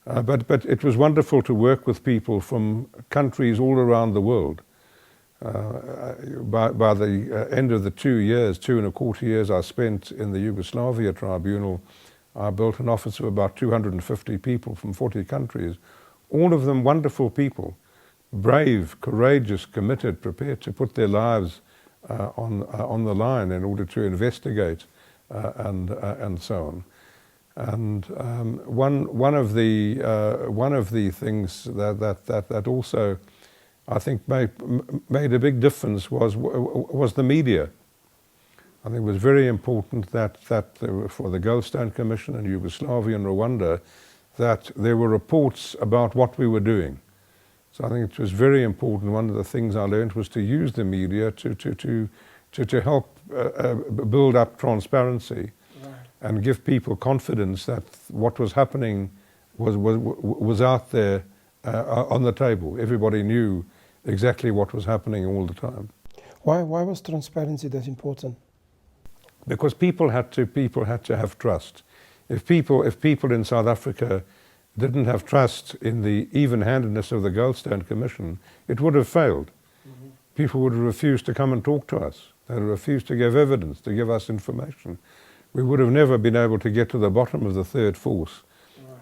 but it was wonderful to work with people from countries all around the world. By the end of the 2.25 years I spent in the Yugoslavia tribunal, I built an office of about 250 people from 40 countries, all of them wonderful people, brave, courageous, committed, prepared to put their lives on the line in order to investigate and so on. And one of the things that also I think made a big difference was the media. I think it was very important that for the Goldstone Commission in Yugoslavia and Rwanda, that there were reports about what we were doing. So I think it was very important. One of the things I learned was to use the media to help build up transparency, right, and give people confidence that what was happening was out there on the table. Everybody knew exactly what was happening all the time. Why was transparency that important? Because people had to have trust. If people in South Africa didn't have trust in the even-handedness of the Goldstone Commission, it would have failed. Mm-hmm. People would have refused to come and talk to us. They would have refused to give evidence, to give us information. We would have never been able to get to the bottom of the third force,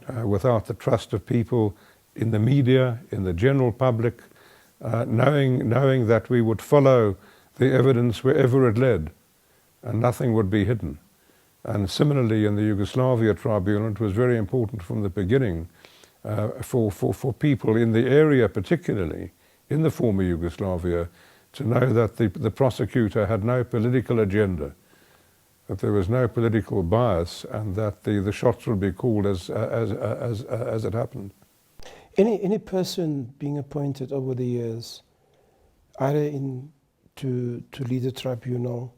right, without the trust of people in the media, in the general public, knowing that we would follow the evidence wherever it led, and nothing would be hidden. And similarly, in the Yugoslavia tribunal, it was very important from the beginning for people in the area, particularly in the former Yugoslavia, to know that the prosecutor had no political agenda, that there was no political bias, and that the shots would be called as it happened. Any person being appointed over the years, either to lead a tribunal,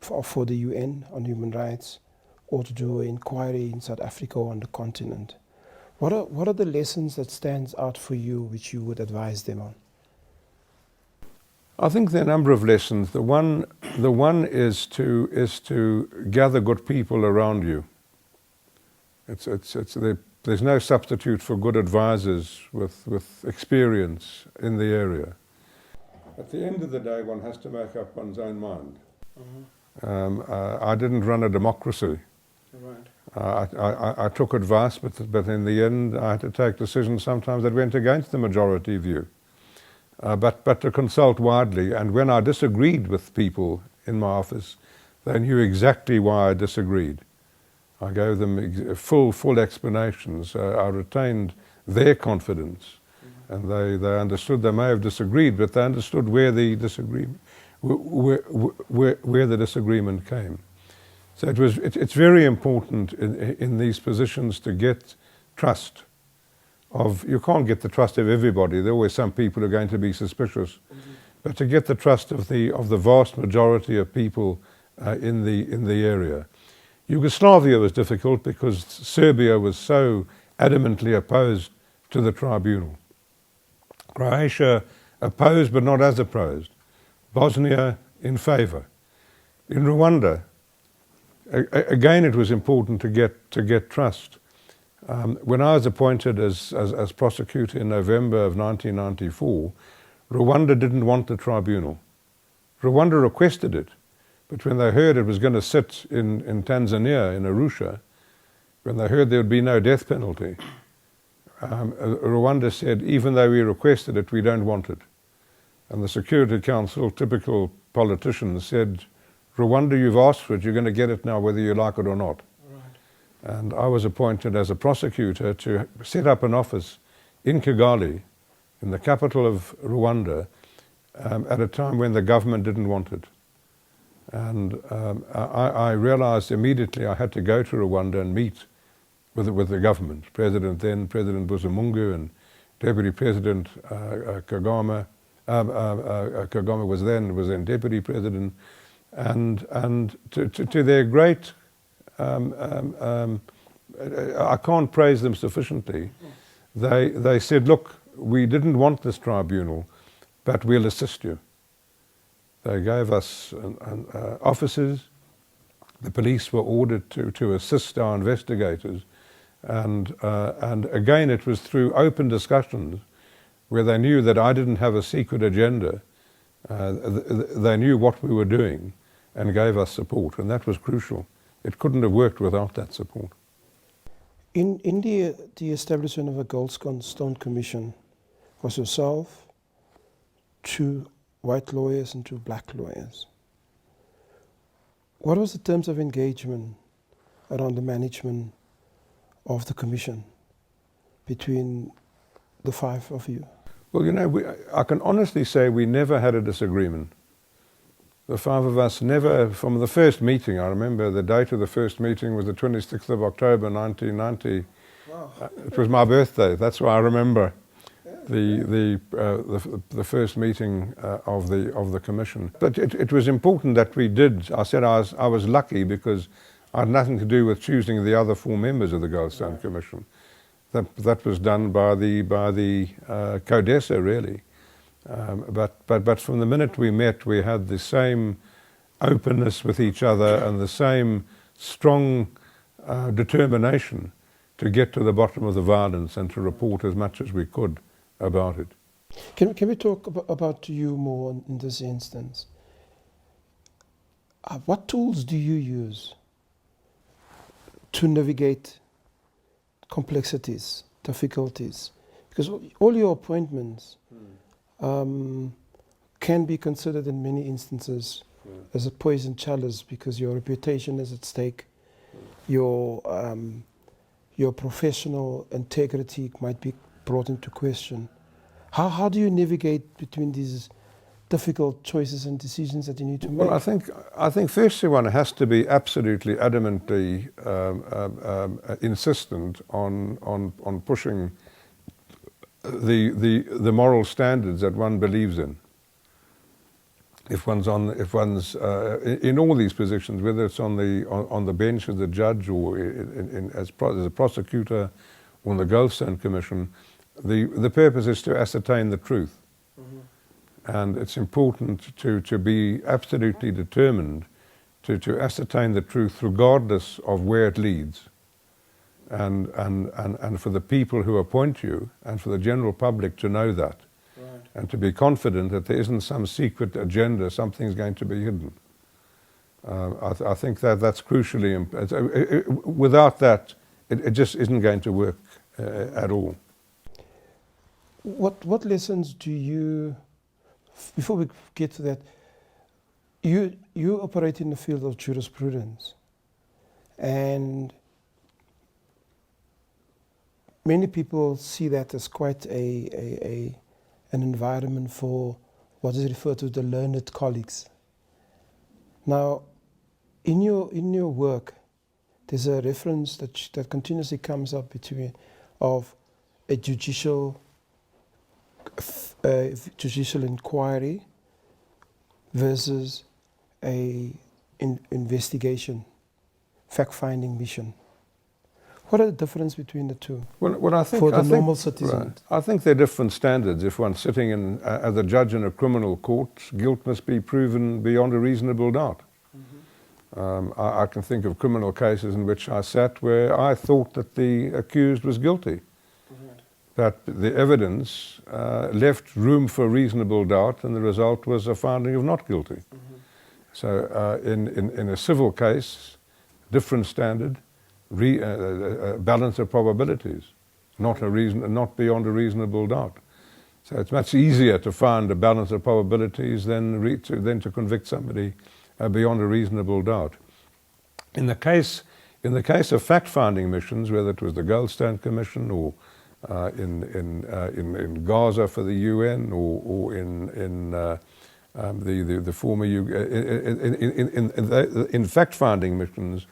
for the UN on human rights, or to do an inquiry in South Africa or on the continent, what are the lessons that stands out for you which you would advise them on? I think there are a number of lessons. The one is to gather good people around you. There's no substitute for good advisors with experience in the area. At the end of the day, one has to make up one's own mind. Mm-hmm. I didn't run a democracy. Right. I took advice, but in the end I had to take decisions sometimes that went against the majority view. But to consult widely, and when I disagreed with people in my office, they knew exactly why I disagreed. I gave them full explanations. I retained their confidence, mm-hmm, and they understood. They may have disagreed, but they understood where the disagreement where the disagreement came. So it's very important in these positions to get trust you can't get the trust of everybody. There are always some people who are going to be suspicious, mm-hmm, but to get the trust of the vast majority of people in the area. Yugoslavia was difficult because Serbia was so adamantly opposed to the tribunal. Croatia opposed, but not as opposed. Bosnia in favor. In Rwanda, again it was important to get trust. When I was appointed as prosecutor in November of 1994, Rwanda didn't want the tribunal. Rwanda requested it, But when they heard it was going to sit in Tanzania, in Arusha, when they heard there would be no death penalty, Rwanda said, even though we requested it, we don't want it. And the Security Council, typical politicians, said, Rwanda, you've asked for it, you're going to get it now whether you like it or not. Right. And I was appointed as a prosecutor to set up an office in Kigali, in the capital of Rwanda, at a time when the government didn't want it. And I realized immediately I had to go to Rwanda and meet with the government, President Buzimungu and Deputy President Kagame. Kagame was then Deputy President, and to their great, I can't praise them sufficiently. They said, look, we didn't want this tribunal, but we'll assist you. They gave us officers. The police were ordered to assist our investigators. And again, it was through open discussions where they knew that I didn't have a secret agenda. They knew what we were doing and gave us support, and that was crucial. It couldn't have worked without that support. In India, the establishment of a Goldstone Commission was yourself, 2 white lawyers and 2 black lawyers. What was the terms of engagement around the management of the commission between the 5 of you? Well, you know, I can honestly say we never had a disagreement. The 5 of us never, from the first meeting, I remember the date of the first meeting was the 26th of October 1990. Wow. It was my birthday, that's why I remember the first meeting of the commission. But it was important that we did. I said I was lucky because I had nothing to do with choosing the other 4 members of the Goldstone Commission. That was done by the CODESA, really. But from the minute we met, we had the same openness with each other and the same strong determination to get to the bottom of the violence and to report as much as we could about it. Can we talk about you more in this instance? What tools do you use to navigate complexities, difficulties? Because all your appointments can be considered in many instances as a poison chalice because your reputation is at stake, your professional integrity might be brought into question. How do you navigate between these difficult choices and decisions that you need to make? Well, I think firstly one has to be absolutely adamantly insistent on pushing the moral standards that one believes in. If one's in all these positions, whether it's on the bench as a judge or as a prosecutor or in the Goldstone Commission, the purpose is to ascertain the truth. Mm-hmm. And it's important to be absolutely determined to ascertain the truth regardless of where it leads. And for the people who appoint you and for the general public to know that. Right. And to be confident that there isn't some secret agenda, something's going to be hidden. I think that's crucially important. Without that, it just isn't going to work at all. What lessons do you, before we get to that, you operate in the field of jurisprudence, and many people see that as quite an environment for what is referred to as the learned colleagues. Now, in your work, there's a reference that continuously comes up of a judicial inquiry versus a investigation, fact-finding mission. What are the difference between the two? Well, I think, for the normal citizen? Right. I think they're different standards. If one's sitting as a judge in a criminal court, guilt must be proven beyond a reasonable doubt. Mm-hmm. I can think of criminal cases in which I sat where I thought that the accused was guilty. Right. That the evidence left room for reasonable doubt, and the result was a finding of not guilty. Mm-hmm. So in a civil case, different standard, balance of probabilities, not beyond a reasonable doubt. So it's much easier to find a balance of probabilities than to convict somebody beyond a reasonable doubt. In the case of fact-finding missions, whether it was the Goldstone Commission or in Gaza for the UN or in the former in fact-finding missions,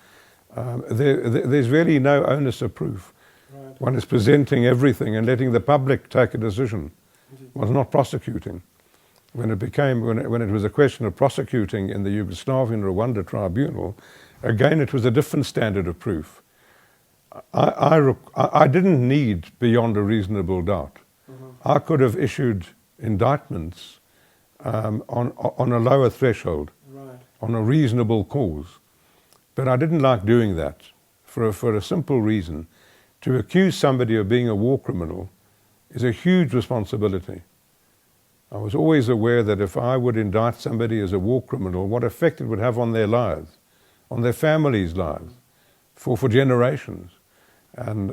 there's really no onus of proof. Right. One is presenting everything and letting the public take a decision. Was not prosecuting. When it was a question of prosecuting in the Yugoslavian Rwanda tribunal, again it was a different standard of proof. I didn't need beyond a reasonable doubt. I could have issued indictments on a lower threshold, right, on a reasonable cause. But I didn't like doing that for a simple reason. To accuse somebody of being a war criminal is a huge responsibility. I was always aware that if I would indict somebody as a war criminal, what effect it would have on their lives, on their families' lives, for generations. And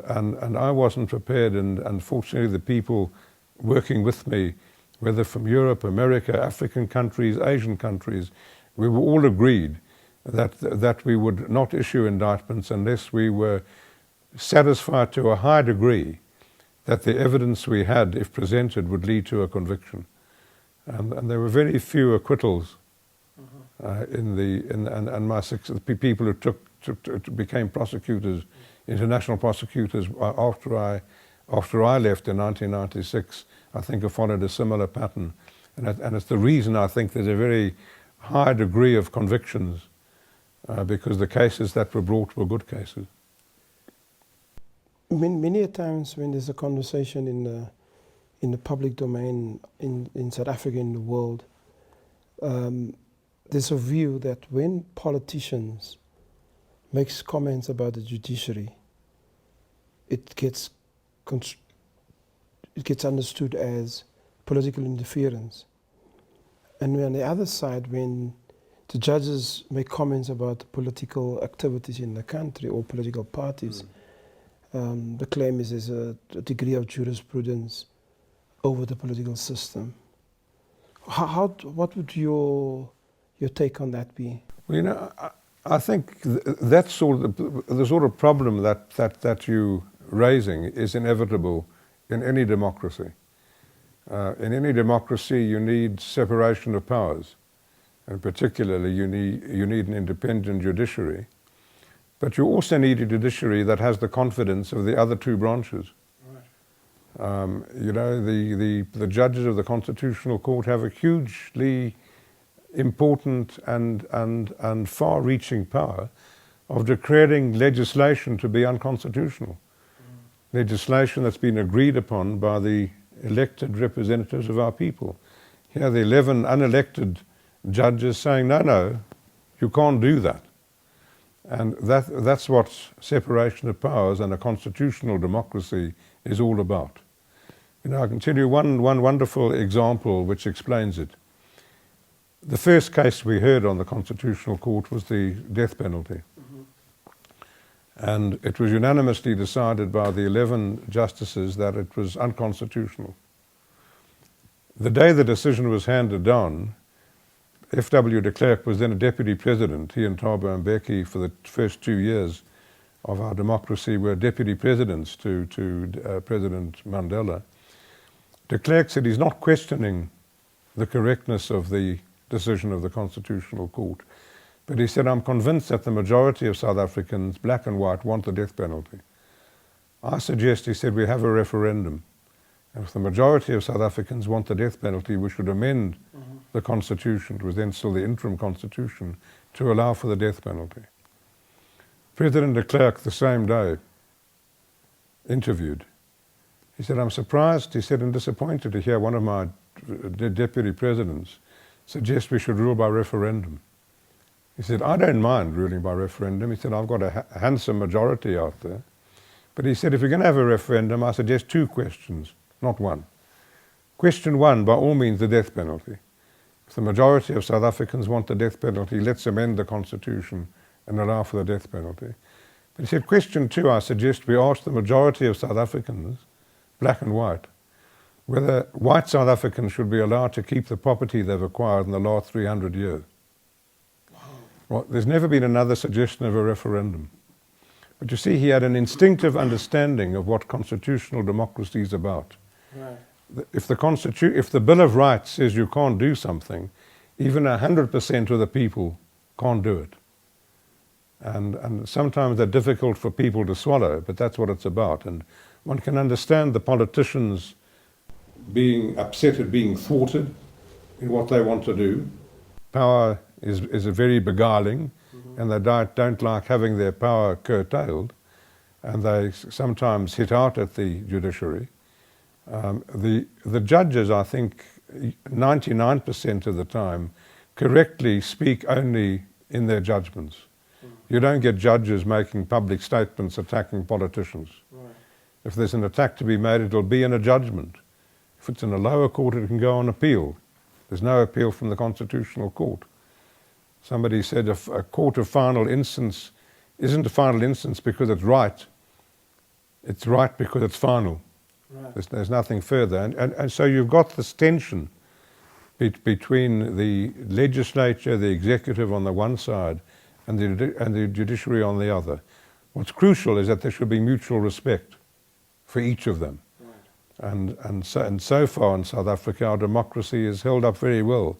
I wasn't prepared, and unfortunately the people working with me, whether from Europe, America, African countries, Asian countries, we were all agreed that we would not issue indictments unless we were satisfied to a high degree that the evidence we had, if presented, would lead to a conviction. And there were very few acquittals and my people who became prosecutors, international prosecutors, after I left in 1996, I think have followed a similar pattern. And it's the reason I think there's a very high degree of convictions because the cases that were brought were good cases. Many a times when there's a conversation in the public domain in South Africa, in the world, there's a view that when politicians make comments about the judiciary, it gets understood as political interference. And on the other side, when the judges make comments about the political activities in the country or political parties, the claim is there's a degree of jurisprudence over the political system. What would your take on that be? Well, you know, I think the sort of problem that you're raising is inevitable in any democracy. In any democracy, you need separation of powers, and particularly you need an independent judiciary. But you also need a judiciary that has the confidence of the other two branches. Right. You know, the judges of the Constitutional Court have a hugely important and far-reaching power of declaring legislation to be unconstitutional. Legislation that's been agreed upon by the elected representatives of our people. Here are the 11 unelected judges saying, no, you can't do that. And that's what separation of powers and a constitutional democracy is all about. You know, I can tell you one wonderful example which explains it. The first case we heard on the Constitutional Court was the death penalty. And it was unanimously decided by the 11 justices that it was unconstitutional. The day the decision was handed down, F.W. de Klerk was then a deputy president. He and Thabo Mbeki, for the first 2 years of our democracy, were deputy presidents to President Mandela. De Klerk said he's not questioning the correctness of the decision of the Constitutional Court, but he said, I'm convinced that the majority of South Africans, black and white, want the death penalty. I suggest, he said, we have a referendum. And if the majority of South Africans want the death penalty, we should amend the Constitution, it was then still the interim Constitution, to allow for the death penalty. President de Klerk, the same day, interviewed. He said, I'm surprised, he said, and disappointed to hear one of my deputy presidents suggest we should rule by referendum. He said, I don't mind ruling by referendum. He said, I've got a handsome majority out there. But he said, if you're going to have a referendum, I suggest 2 questions, not one. Question 1, by all means, the death penalty. If the majority of South Africans want the death penalty, let's amend the constitution and allow for the death penalty. But he said, question 2, I suggest we ask the majority of South Africans, black and white, whether white South Africans should be allowed to keep the property they've acquired in the last 300 years. Well, there's never been another suggestion of a referendum. But you see, he had an instinctive understanding of what constitutional democracy is about. Right. If the Bill of Rights says you can't do something, even 100% of the people can't do it. And sometimes they're difficult for people to swallow, but that's what it's about. And one can understand the politicians being upset at being thwarted in what they want to do. Power is a very beguiling, and they don't like having their power curtailed, and they sometimes hit out at the judiciary. The judges, I think, 99% of the time, correctly speak only in their judgments. You don't get judges making public statements attacking politicians. Right. If there's an attack to be made, it'll be in a judgment. If it's in a lower court, it can go on appeal. There's no appeal from the Constitutional Court. Somebody said a court of final instance isn't a final instance because it's right. It's right because it's final. Right. There's nothing further. And so you've got this tension between the legislature, the executive on the one side, and the judiciary on the other. What's crucial is that there should be mutual respect for each of them. Right. And so far in South Africa, our democracy is held up very well,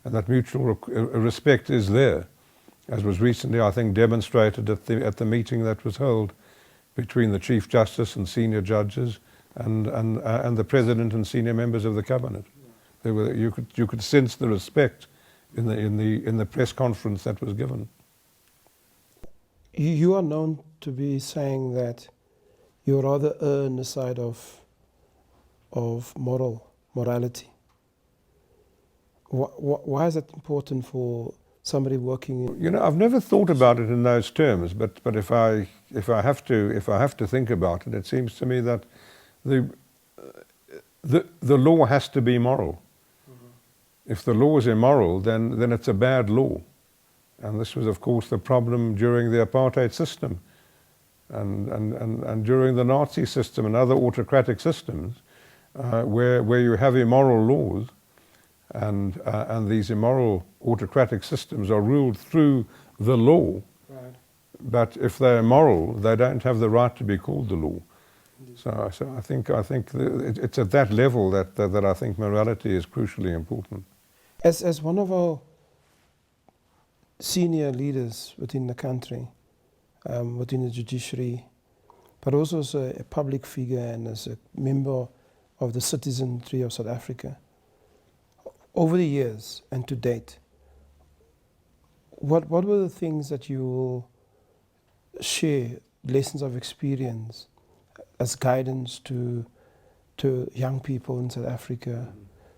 and that mutual respect is there, as was recently, I think, demonstrated at the meeting that was held between the Chief Justice and senior judges and the President and senior members of the Cabinet. There were, you could sense the respect in the press conference that was given. You are known to be saying that you rather err on the side of morality. Why is that important for somebody working in? You know, I've never thought about it in those terms, but if I have to think about it, it seems to me that the law has to be moral. Mm-hmm. If the law is immoral, then it's a bad law. And this was, of course, the problem during the apartheid system and during the Nazi system and other autocratic systems where you have immoral laws and these immoral autocratic systems are ruled through the law. Right. But if they're immoral, they don't have the right to be called the law. So I think it's at that level that I think morality is crucially important. As one of our senior leaders within the country, within the judiciary, but also as a public figure and as a member of the citizenry of South Africa, over the years and to date, what were the things that you will share, lessons of experience, as guidance to young people in South Africa,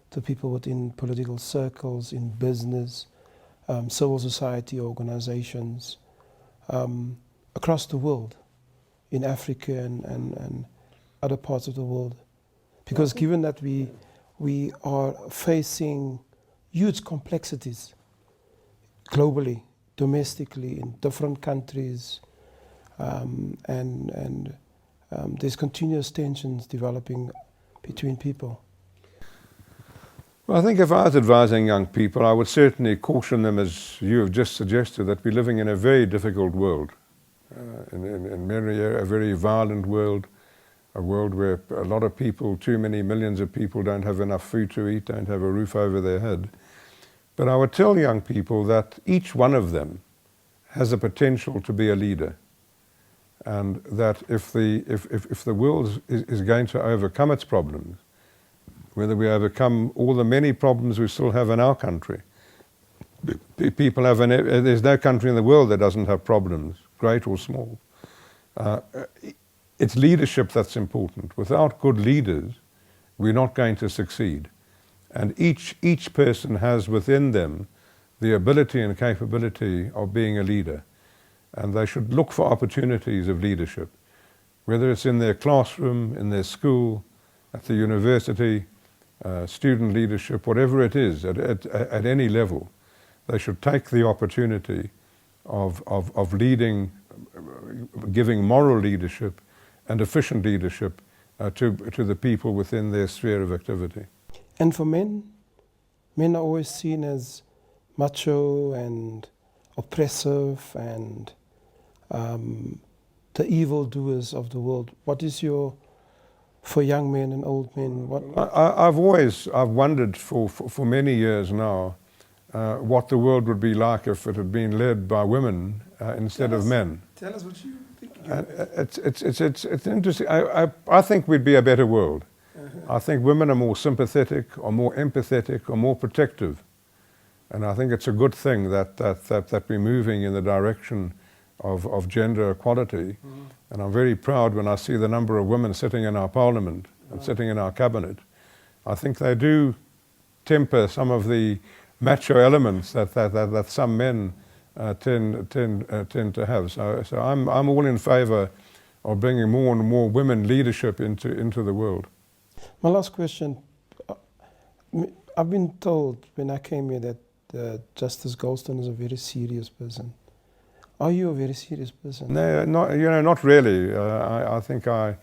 to people within political circles, in business, civil society organizations, across the world, in Africa and other parts of the world? Because given that we are facing huge complexities globally, domestically, in different countries, and there's continuous tensions developing between people. Well, I think if I was advising young people, I would certainly caution them, as you have just suggested, that we're living in a very difficult world, in many areas, a very violent world, a world where a lot of people, too many millions of people, don't have enough food to eat, don't have a roof over their head. But I would tell young people that each one of them has the potential to be a leader, and that if the world is going to overcome its problems, whether we overcome all the many problems we still have in our country, people have there's no country in the world that doesn't have problems, great or small. It's leadership that's important. Without good leaders, we're not going to succeed. And each person has within them the ability and capability of being a leader. And they should look for opportunities of leadership, whether it's in their classroom, in their school, at the university, student leadership, whatever it is, at any level, they should take the opportunity of leading, giving moral leadership and efficient leadership to the people within their sphere of activity. And for men are always seen as macho and oppressive and the evildoers of the world. What is your, for young men and old men? I've wondered for many years now what the world would be like if it had been led by women instead of men. Tell us what you think. It's interesting. I think we'd be a better world. I think women are more sympathetic, or more empathetic, or more protective. And I think it's a good thing that we're moving in the direction of gender equality. And I'm very proud when I see the number of women sitting in our parliament and sitting in our cabinet. I think they do temper some of the macho elements that some men tend to have. So I'm all in favour of bringing more and more women leadership into the world. My last question. I've been told when I came here that Justice Goldstone is a very serious person. Are you a very serious person? No, not really. I think I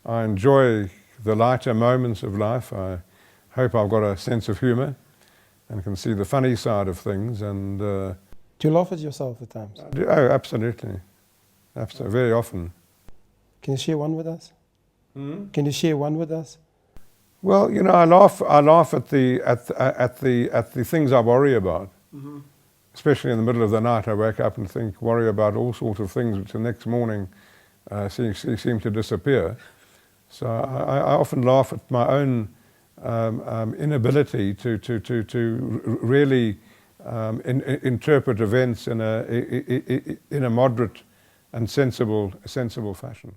enjoy the lighter moments of life. I hope I've got a sense of humour and can see the funny side of things. And do you laugh at yourself at times? Oh, absolutely, very often. Can you share one with us? Can you share one with us? Well, I laugh at the things I worry about. Especially in the middle of the night, I wake up and worry about all sorts of things which the next morning seem to disappear. So I often laugh at my own inability to really interpret events in a moderate and sensible fashion.